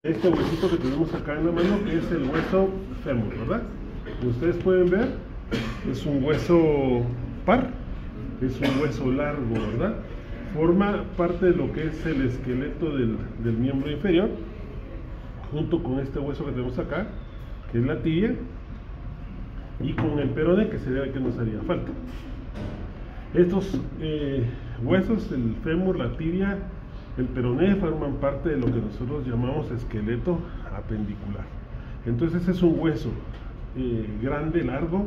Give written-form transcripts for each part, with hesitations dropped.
Este huesito que tenemos acá en la mano, que es el hueso fémur, ¿verdad? Como ustedes pueden ver, es un hueso par, es un hueso largo, ¿verdad? Forma parte de lo que es el esqueleto del miembro inferior, junto con este hueso que tenemos acá, que es la tibia, y con el peroné, que sería el que nos haría falta. Estos huesos, el fémur, la tibia, el peroné, forman parte de lo que nosotros llamamos esqueleto apendicular. Entonces es un hueso grande, largo.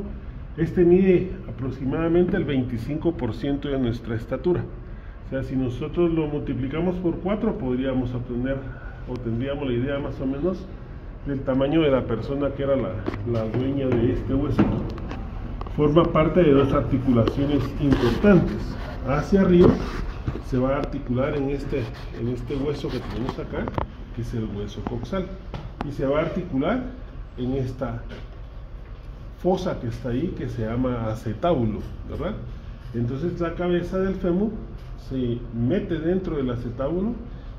Este mide aproximadamente el 25% de nuestra estatura. O sea, si nosotros lo multiplicamos por 4, podríamos obtener, o tendríamos la idea más o menos del tamaño de la persona que era la dueña de este hueso. Forma parte de dos articulaciones importantes. Hacia arriba se va a articular en este hueso que tenemos acá, que es el hueso coxal, y se va a articular en esta fosa que está ahí, que se llama acetábulo, ¿verdad? Entonces la cabeza del fémur se mete dentro del acetábulo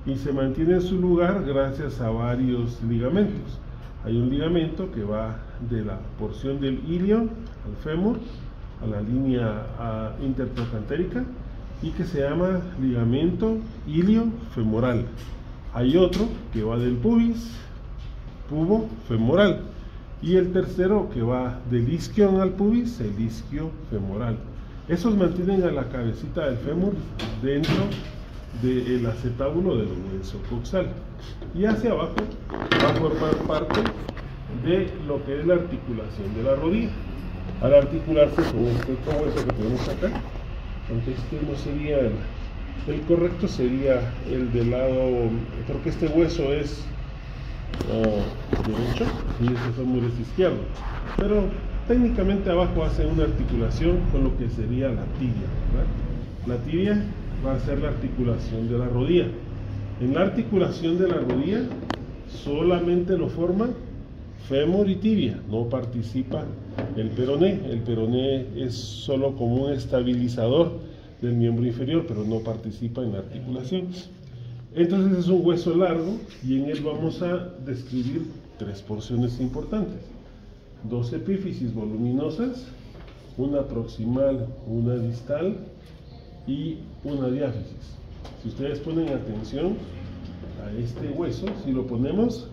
y se mantiene en su lugar gracias a varios ligamentos. Hay un ligamento que va de la porción del ilio al fémur, a la línea intertrocantérica, y que se llama ligamento iliofemoral. Hay otro que va del pubis, pubofemoral, y el tercero que va del isquion al pubis, el isquiofemoral. Esos mantienen a la cabecita del fémur dentro del acetábulo del hueso coxal, y hacia abajo va a formar parte de lo que es la articulación de la rodilla. Al articularse con este hueso que tenemos acá, aunque este no sería el correcto, sería el del lado, creo que este hueso es derecho y este fémur es izquierdo, pero técnicamente abajo hace una articulación con lo que sería la tibia, ¿verdad? La tibia va a ser la articulación de la rodilla. En la articulación de la rodilla solamente lo forman fémur y tibia, no participa el peroné. El peroné es solo como un estabilizador del miembro inferior, pero no participa en la articulación. Entonces es un hueso largo y en él vamos a describir tres porciones importantes: dos epífisis voluminosas, una proximal, una distal y una diáfisis. Si ustedes ponen atención a este hueso, si lo ponemos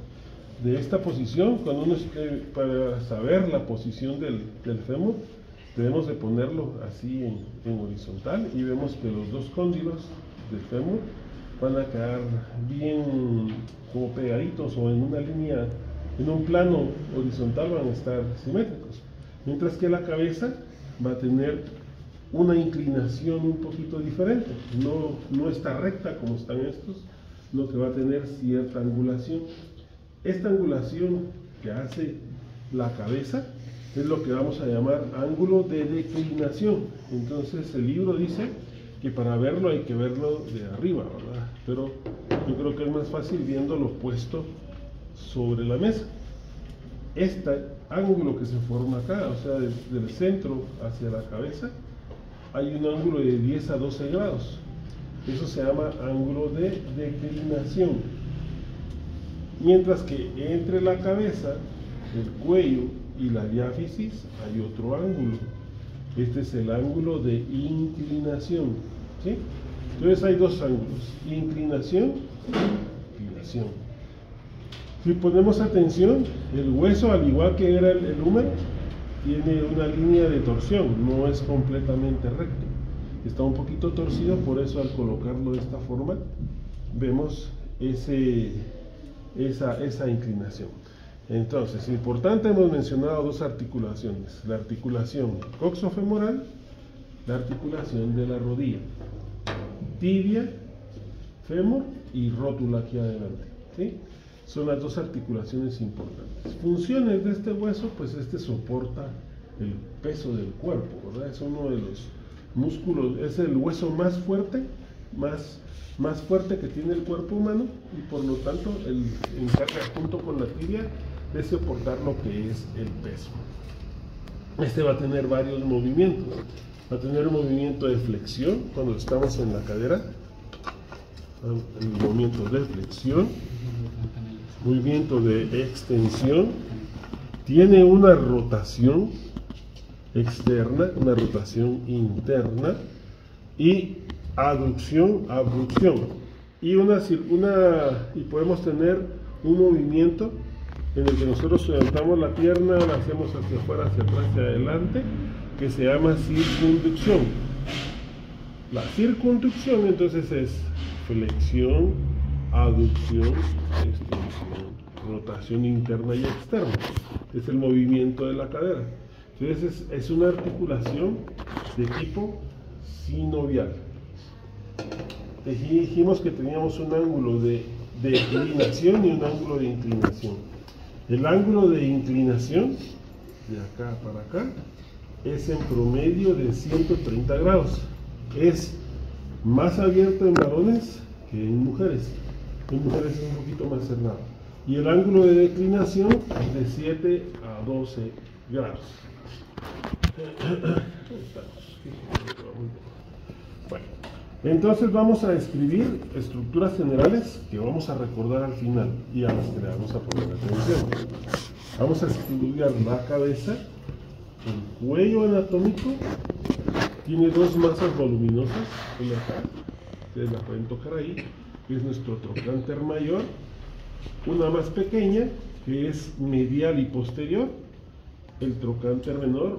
de esta posición, cuando para saber la posición del fémur, debemos de ponerlo así en horizontal, y vemos que los dos cóndilos del fémur van a quedar bien como pegaditos, o en una línea, en un plano horizontal van a estar simétricos, mientras que la cabeza va a tener una inclinación un poquito diferente, no está recta como están estos, lo que va a tener cierta angulación. Esta angulación que hace la cabeza es lo que vamos a llamar ángulo de declinación. Entonces el libro dice que para verlo hay que verlo de arriba, ¿verdad? Pero yo creo que es más fácil viéndolo puesto sobre la mesa. Este ángulo que se forma acá, o sea, desde el centro hacia la cabeza, hay un ángulo de 10 a 12 grados. Eso se llama ángulo de declinación. Mientras que entre la cabeza, el cuello y la diáfisis hay otro ángulo. Este es el ángulo de inclinación, ¿sí? Entonces hay dos ángulos: inclinación y declinación. Si ponemos atención, el hueso, al igual que era el húmero, tiene una línea de torsión, no es completamente recto, está un poquito torcido. Por eso al colocarlo de esta forma vemos esa inclinación. Entonces, importante, hemos mencionado dos articulaciones: la articulación coxofemoral, la articulación de la rodilla, tibia, fémur y rótula aquí adelante, ¿sí? Son las dos articulaciones importantes. Funciones de este hueso: pues este soporta el peso del cuerpo, ¿verdad? Es uno de los músculos, es el hueso más fuerte, más fuerte que tiene el cuerpo humano, y por lo tanto él encarga, junto con la tibia, de soportar lo que es el peso. Este va a tener varios movimientos. Va a tener un movimiento de flexión cuando estamos en la cadera, el movimiento de flexión, movimiento de extensión, tiene una rotación externa, una rotación interna y aducción, abducción. Y podemos tener un movimiento en el que nosotros levantamos la pierna, la hacemos hacia afuera, hacia atrás, hacia adelante, que se llama circunducción. La circunducción entonces es flexión, aducción, extensión, rotación interna y externa. Es el movimiento de la cadera. Entonces es una articulación de tipo sinovial. Dijimos que teníamos un ángulo de declinación y un ángulo de inclinación. El ángulo de inclinación, de acá para acá, es en promedio de 130 grados. Es más abierto en varones que en mujeres. En mujeres es un poquito más cerrado. Y el ángulo de declinación es de 7 a 12 grados. Bueno, entonces vamos a escribir estructuras generales que vamos a recordar al final y a las que le vamos a poner atención. Vamos a estudiar la cabeza, el cuello anatómico. Tiene dos masas voluminosas, una acá, ustedes la pueden tocar ahí, que es nuestro trocánter mayor, una más pequeña, que es medial y posterior, el trocánter menor,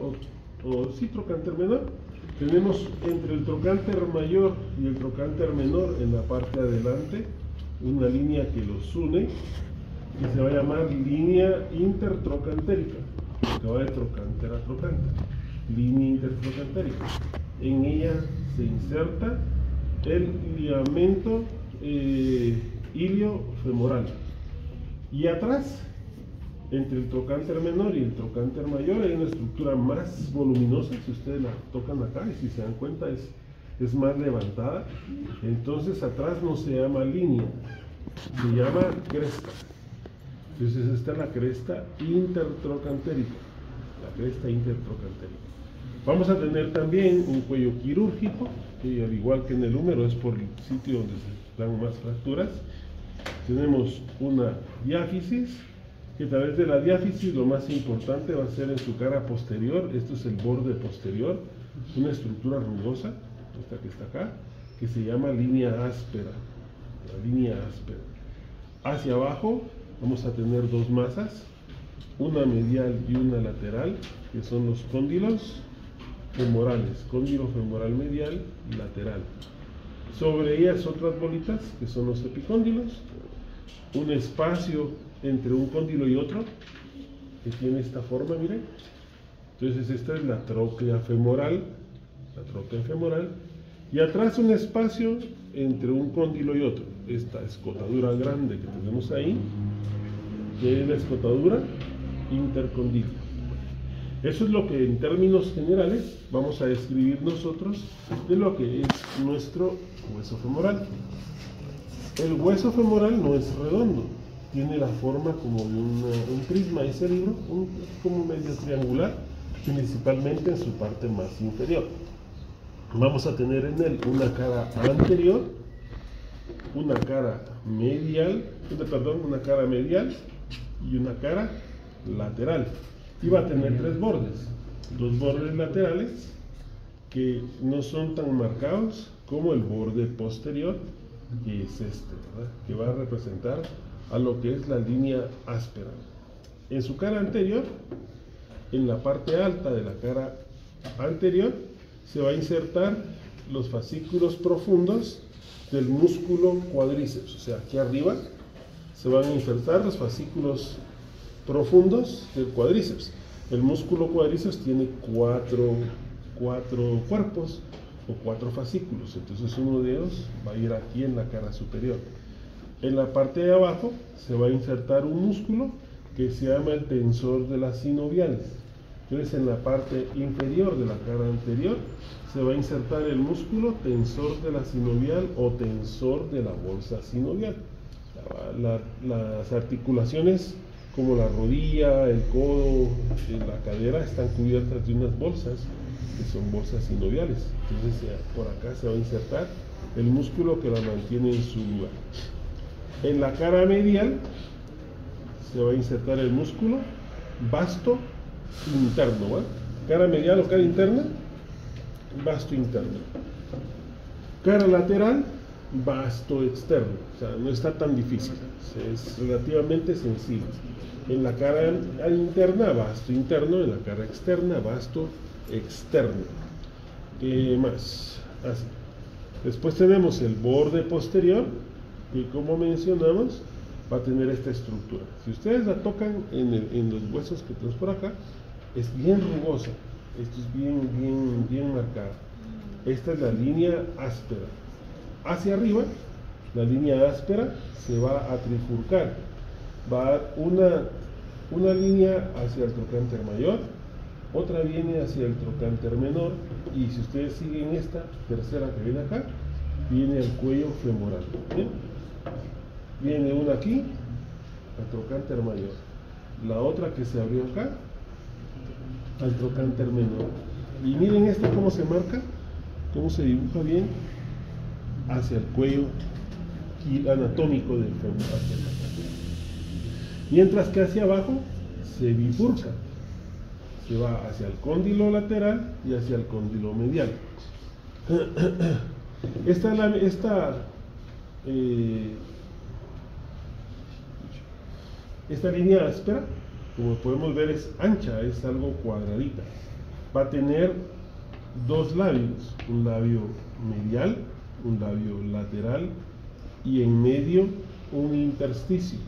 trocánter menor. Tenemos entre el trocánter mayor y el trocánter menor en la parte de adelante una línea que los une, que se va a llamar línea intertrocantérica, que va de trocánter a trocánter. Línea intertrocantérica. En ella se inserta el ligamento iliofemoral. Y atrás, entre el trocánter menor y el trocánter mayor, hay una estructura más voluminosa. Si ustedes la tocan acá y si se dan cuenta es más levantada. Entonces atrás no se llama línea, se llama cresta. Entonces esta es la cresta intertrocantérica. La cresta intertrocantérica. Vamos a tener también un cuello quirúrgico, que al igual que en el húmero es por el sitio donde se dan más fracturas. Tenemos una diáfisis, que a través de la diáfisis lo más importante va a ser en su cara posterior. Esto es el borde posterior, una estructura rugosa, esta que está acá, que se llama línea áspera. La línea áspera. Hacia abajo vamos a tener dos masas, una medial y una lateral, que son los cóndilos femorales, cóndilo femoral medial y lateral. Sobre ellas otras bolitas, que son los epicóndilos, un espacio entre un cóndilo y otro, que tiene esta forma, miren. Entonces esta es la tróclea femoral, y atrás un espacio entre un cóndilo y otro, esta escotadura grande que tenemos ahí, que es la escotadura intercondílica. Eso es lo que en términos generales vamos a describir nosotros de lo que es nuestro hueso femoral. El hueso femoral no es redondo, tiene la forma como de un prisma, ese libro, como medio triangular, principalmente en su parte más inferior. Vamos a tener en él una cara anterior, una cara medial y una cara lateral. Y va a tener tres bordes, dos bordes laterales que no son tan marcados como el borde posterior, que es este, ¿verdad? Que va a representar a lo que es la línea áspera. En su cara anterior, en la parte alta de la cara anterior, se va a insertar los fascículos profundos del músculo cuádriceps. O sea, aquí arriba se van a insertar los fascículos profundos del cuádriceps. El músculo cuádriceps tiene cuatro cuerpos o cuatro fascículos, entonces uno de ellos va a ir aquí en la cara superior. En la parte de abajo se va a insertar un músculo que se llama el tensor de las sinoviales. Entonces en la parte inferior de la cara anterior se va a insertar el músculo tensor de la sinovial o tensor de la bolsa sinovial. Las articulaciones como la rodilla, el codo, la cadera están cubiertas de unas bolsas que son bolsas sinoviales. Entonces por acá se va a insertar el músculo que la mantiene en su lugar. En la cara medial se va a insertar el músculo vasto interno, ¿va? Cara medial o cara interna, vasto interno. Cara lateral, vasto externo. O sea, no está tan difícil, es relativamente sencillo. En la cara interna, vasto interno; en la cara externa, vasto externo. ¿Qué más? Así. Después tenemos el borde posterior, que como mencionamos, va a tener esta estructura. Si ustedes la tocan en los huesos que tenemos por acá, es bien rugosa. Esto es bien marcada. Esta es la línea áspera. Hacia arriba, la línea áspera se va a trifurcar. Va a dar una línea hacia el trocánter mayor, otra viene hacia el trocánter menor, y si ustedes siguen esta tercera que viene acá, viene al cuello femoral. ¿Bien? Viene una aquí, al trocánter mayor. La otra que se abrió acá, al trocánter menor. Y miren esta cómo se marca, cómo se dibuja bien hacia el cuello anatómico del femoral. Mientras que hacia abajo se bifurca, se va hacia el cóndilo lateral y hacia el cóndilo medial. Esta línea áspera, como podemos ver, es ancha, es algo cuadradita. Va a tener dos labios, un labio medial, un labio lateral, y en medio un intersticio.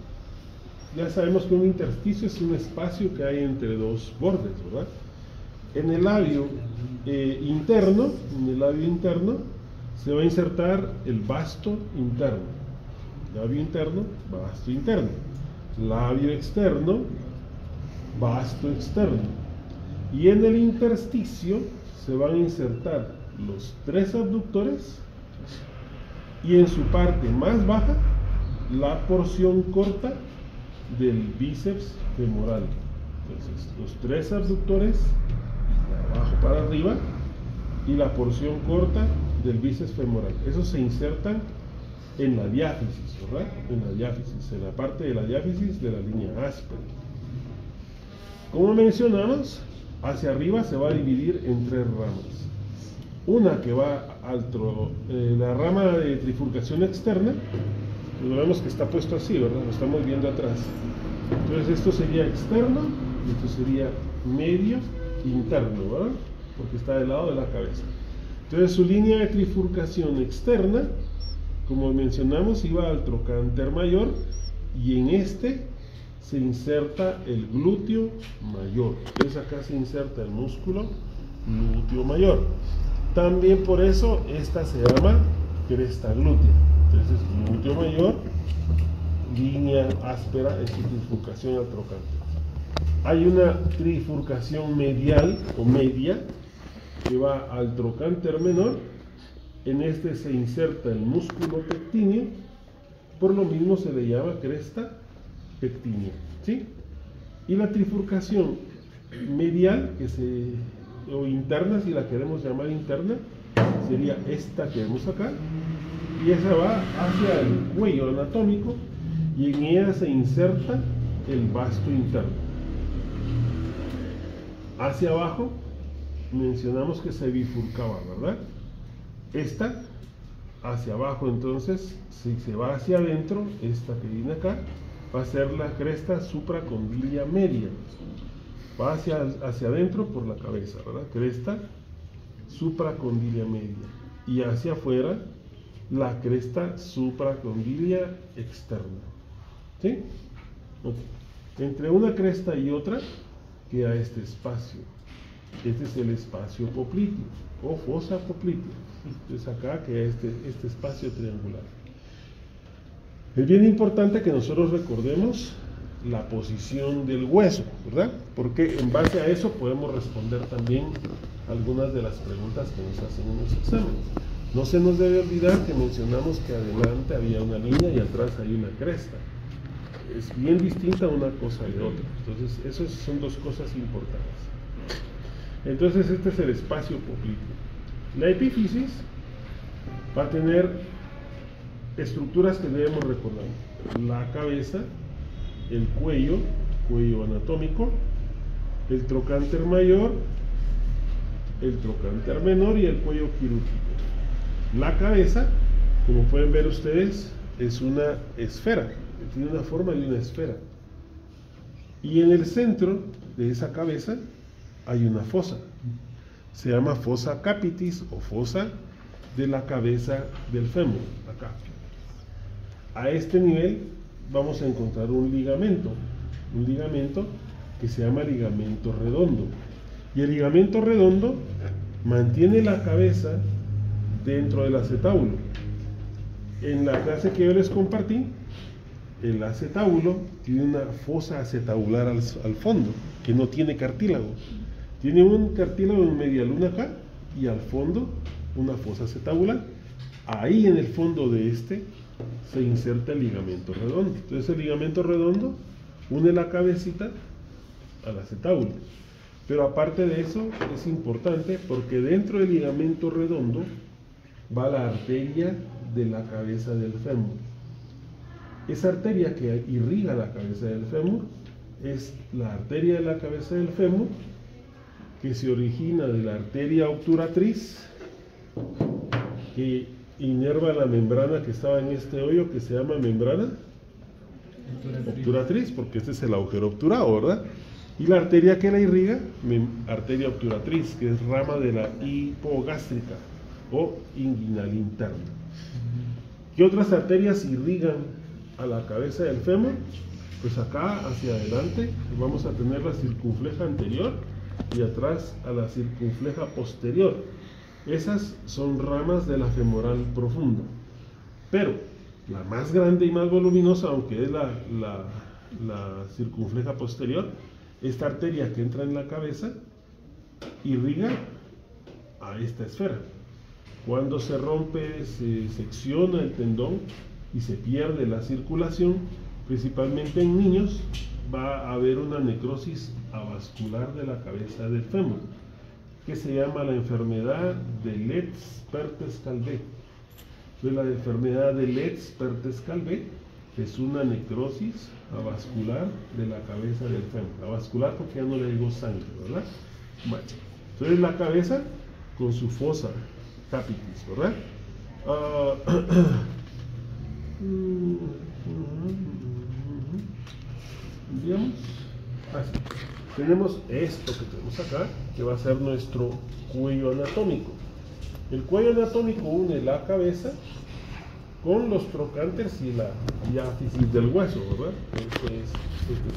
Ya sabemos que un intersticio es un espacio que hay entre dos bordes, ¿verdad? En el labio interno, se va a insertar el vasto interno. Labio interno, vasto interno. Labio externo, vasto externo. Y en el intersticio se van a insertar los tres abductores, y en su parte más baja la porción corta del bíceps femoral. Entonces, los tres abductores de abajo para arriba y la porción corta del bíceps femoral. Esos se insertan en la diáfisis, ¿verdad? En la diáfisis, en la parte de la diáfisis de la línea áspera. Como mencionamos, hacia arriba se va a dividir en tres ramas. Una que va la rama de trifurcación externa, pues vemos que está puesto así, ¿verdad? Lo estamos viendo atrás. Entonces esto sería externo, y esto sería medio interno, ¿verdad? Porque está del lado de la cabeza. Entonces su línea de trifurcación externa, como mencionamos, iba al trocánter mayor, y en este se inserta el glúteo mayor. Entonces acá se inserta el músculo glúteo mayor. También por eso esta se llama cresta glútea. Entonces glúteo mayor, línea áspera, es su trifurcación al trocánter. Hay una trifurcación medial o media que va al trocánter menor. En este se inserta el músculo pectíneo, por lo mismo se le llama cresta pectínea, ¿sí? Y la trifurcación medial, o interna, si la queremos llamar interna, sería esta que vemos acá, y esa va hacia el cuello anatómico, y en ella se inserta el vasto interno. Hacia abajo mencionamos que se bifurcaba, ¿verdad? Esta hacia abajo, entonces, si se va hacia adentro, esta que viene acá va a ser la cresta supracondilia media. Va hacia adentro por la cabeza, ¿verdad? Cresta supracondilia media. Y hacia afuera, la cresta supracondilia externa. ¿Sí? Okay. Entre una cresta y otra queda este espacio. Este es el espacio popliteo o fosa poplitea. Entonces acá queda este espacio triangular. Es bien importante que nosotros recordemos la posición del hueso, ¿verdad? Porque en base a eso podemos responder también algunas de las preguntas que nos hacen en los exámenes. No se nos debe olvidar que mencionamos que adelante había una línea y atrás hay una cresta. Es bien distinta una cosa de otra. Entonces, esas son dos cosas importantes. Entonces, este es el espacio popliteo. La epífisis va a tener estructuras que debemos recordar: la cabeza, el cuello anatómico, el trocánter mayor, el trocánter menor y el cuello quirúrgico. La cabeza, como pueden ver ustedes, es una esfera, tiene una forma de una esfera. Y en el centro de esa cabeza hay una fosa. Se llama fosa capitis o fosa de la cabeza del fémur, acá. A este nivel vamos a encontrar un ligamento que se llama ligamento redondo. Y el ligamento redondo mantiene la cabeza dentro del acetábulo. En la clase que yo les compartí, el acetábulo tiene una fosa acetabular al fondo, que no tiene cartílago. Tiene un cartílago en media luna acá y al fondo una fosa acetabular. Ahí en el fondo de este se inserta el ligamento redondo. Entonces el ligamento redondo une la cabecita al acetábulo. Pero aparte de eso es importante porque dentro del ligamento redondo va la arteria de la cabeza del fémur. Esa arteria que irriga la cabeza del fémur es la arteria de la cabeza del fémur, que se origina de la arteria obturatriz, que inerva la membrana que estaba en este hoyo, que se llama membrana obturatriz, porque este es el agujero obturado, ¿verdad? Y la arteria que la irriga, arteria obturatriz, que es rama de la hipogástrica o inguinal interna. ¿Qué otras arterias irrigan a la cabeza del fémur? Pues acá hacia adelante vamos a tener la circunfleja anterior y atrás a la circunfleja posterior. Esas son ramas de la femoral profunda. Pero la más grande y más voluminosa, aunque es la circunfleja posterior, esta arteria que entra en la cabeza irriga a esta esfera. Cuando se rompe, se secciona el tendón y se pierde la circulación, principalmente en niños, va a haber una necrosis avascular de la cabeza del fémur, que se llama la enfermedad de Letz-Perthes-Calvé. La enfermedad de Letz-Perthes-Calvé es una necrosis avascular de la cabeza del fémur. Avascular porque ya no le llegó sangre, ¿verdad? Bueno, entonces la cabeza con su fosa capitis, ¿verdad? Digamos, así. Tenemos esto que tenemos acá, que va a ser nuestro cuello anatómico. El cuello anatómico une la cabeza con los trocánteres y la diáfisis del hueso, ¿verdad? Este es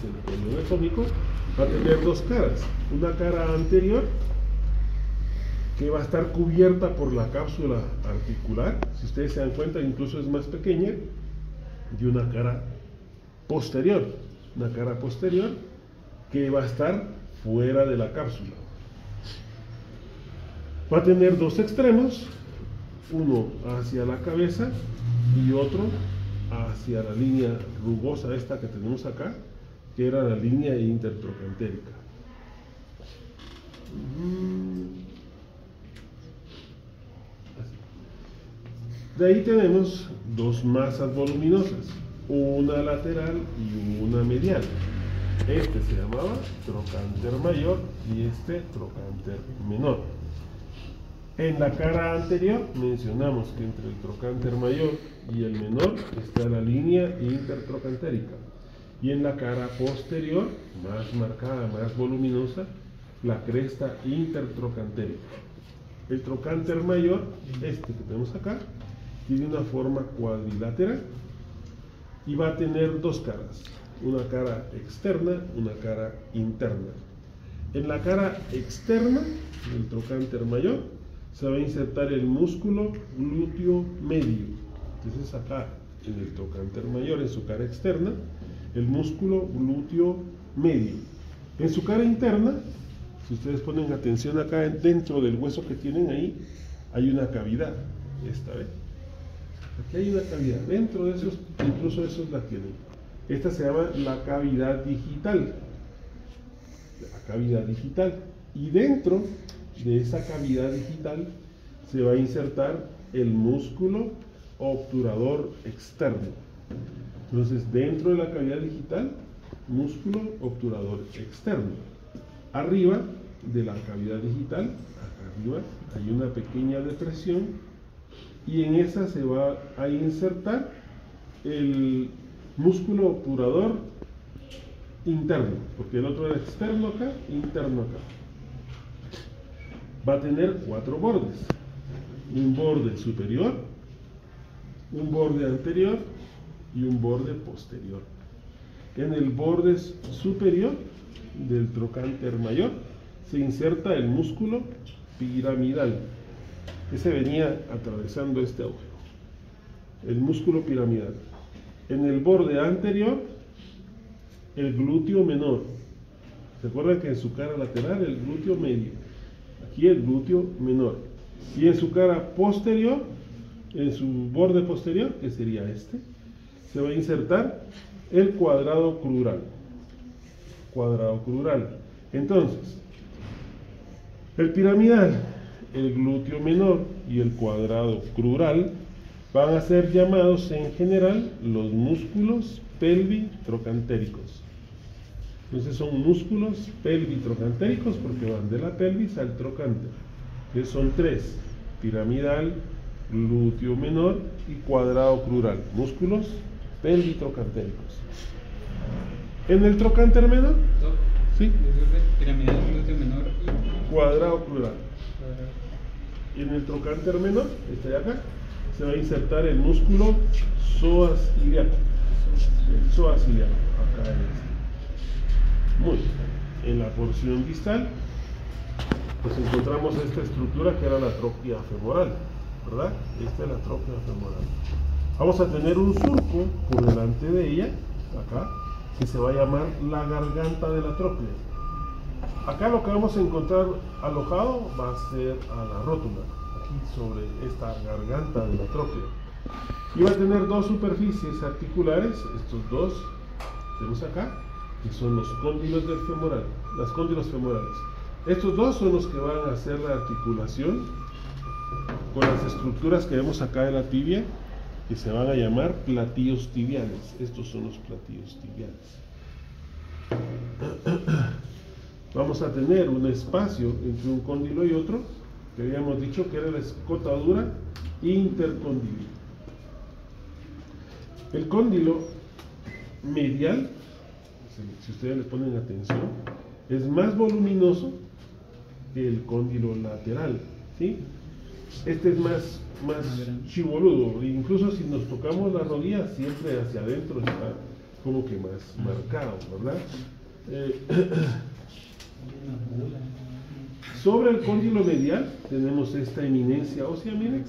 el cuello anatómico. Va a tener dos caras. Una cara anterior, que va a estar cubierta por la cápsula articular. Si ustedes se dan cuenta, incluso es más pequeña. Y una cara posterior. Una cara posterior que va a estar fuera de la cápsula. Va a tener dos extremos, uno hacia la cabeza y otro hacia la línea rugosa esta que tenemos acá, que era la línea intertrocantérica. De ahí tenemos dos masas voluminosas, una lateral y una medial. Este se llamaba trocánter mayor y este trocánter menor. En la cara anterior mencionamos que entre el trocánter mayor y el menor está la línea intertrocantérica. Y en la cara posterior, más marcada, más voluminosa, la cresta intertrocantérica. El trocánter mayor, este que tenemos acá, tiene una forma cuadrilateral y va a tener dos caras, una cara externa, una cara interna. En la cara externa del trocánter mayor se va a insertar el músculo glúteo medio. Entonces acá en el trocánter mayor, en su cara externa, el músculo glúteo medio. En su cara interna, si ustedes ponen atención acá dentro del hueso que tienen ahí, hay una cavidad. Esta vez. Aquí hay una cavidad. Dentro de esos, incluso esos la tienen. Esta se llama la cavidad digital. La cavidad digital. Y dentro de esa cavidad digital se va a insertar el músculo obturador externo. Entonces, dentro de la cavidad digital músculo obturador externo. Arriba de la cavidad digital, acá arriba, hay una pequeña depresión y en esa se va a insertar el músculo obturador interno, porque el otro era externo acá, interno acá. Va a tener 4 bordes: un borde superior, un borde anterior y un borde posterior. En el borde superior del trocánter mayor se inserta el músculo piramidal. Ese venía atravesando este agujero, el músculo piramidal. En el borde anterior, el glúteo menor. ¿Se acuerdan que en su cara lateral el glúteo medio? Aquí el glúteo menor. Y en su cara posterior, en su borde posterior, que sería este, se va a insertar el cuadrado crural. Cuadrado crural. Entonces, el piramidal, el glúteo menor y el cuadrado crural van a ser llamados en general los músculos pelvitrocantéricos. Entonces son músculos pelvitrocantéricos porque van de la pelvis al trocánter. Entonces son 3: piramidal, glúteo menor y cuadrado crural. Músculos pelvitrocantéricos. En el trocánter menor, ¿sí? Piramidal, glúteo menor y cuadrado crural. Y en el trocánter menor, este de acá, se va a insertar el músculo psoas iliaco. El psoas iliaco, acá en este. Muy bien. En la porción distal, pues encontramos esta estructura que era la tróquea femoral, ¿verdad? Esta es la tróquea femoral. Vamos a tener un surco por delante de ella, acá, que se va a llamar la garganta de la tróquea. Acá lo que vamos a encontrar alojado va a ser a la rótula, aquí sobre esta garganta de la tróquea. Y va a tener 2 superficies articulares, estos dos tenemos acá, que son los cóndilos del femoral, las cóndilos femorales. Estos dos son los que van a hacer la articulación con las estructuras que vemos acá de la tibia, que se van a llamar platillos tibiales. Estos son los platillos tibiales. Vamos a tener un espacio entre un cóndilo y otro, que habíamos dicho que era la escotadura intercondilia. El cóndilo medial, si ustedes le ponen atención, es más voluminoso que el cóndilo lateral, ¿sí? Este es más chiboludo, incluso si nos tocamos la rodilla, siempre hacia adentro está como que más marcado, ¿verdad? Sobre el cóndilo medial tenemos esta eminencia ósea, miren,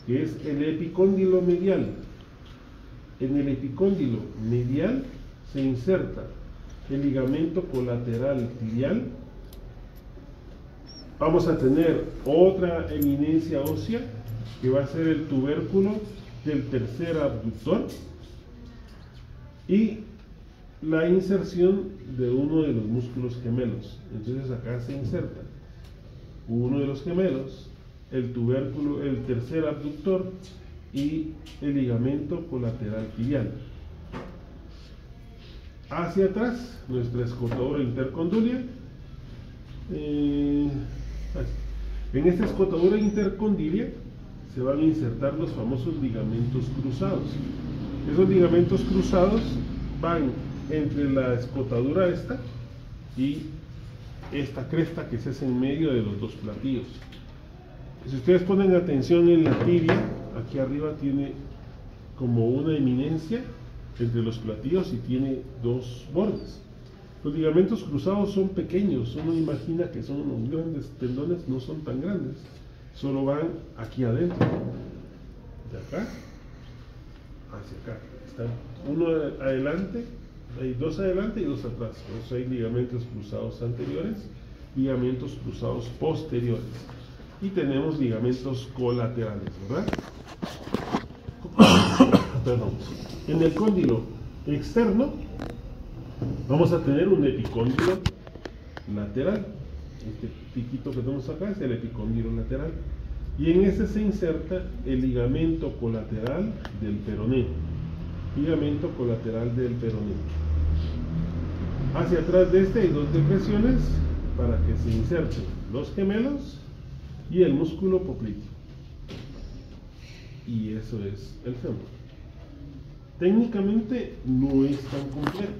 que es el epicóndilo medial. En el epicóndilo medial se inserta el ligamento colateral tibial. Vamos a tener otra eminencia ósea que va a ser el tubérculo del tercer abductor y la inserción de uno de los músculos gemelos. Entonces acá se inserta uno de los gemelos, el tubérculo, el tercer abductor y el ligamento colateral tibial. Hacia atrás, nuestra escotadura intercondilia. En esta escotadura intercondilia se van a insertar los famosos ligamentos cruzados. Esos ligamentos cruzados van entre la escotadura esta y esta cresta que se hace en medio de los dos platillos. Si ustedes ponen atención en la tibia, aquí arriba tiene como una eminencia entre los platillos y tiene 2 bordes. Los ligamentos cruzados son pequeños, uno imagina que son unos grandes tendones, no son tan grandes, solo van aquí adentro, de acá hacia acá. Están uno adelante, hay 2 adelante y 2 atrás. Por eso hay ligamentos cruzados anteriores, ligamentos cruzados posteriores y tenemos ligamentos colaterales, ¿verdad? Perdón. En el cóndilo externo vamos a tener un epicóndilo lateral. Este piquito que tenemos acá es el epicóndilo lateral. Y en este se inserta el ligamento colateral del peroné. Ligamento colateral del peroné. Hacia atrás de este hay dos depresiones para que se inserten los gemelos y el músculo popliteo. Y eso es el fémur. Técnicamente no es tan complejo.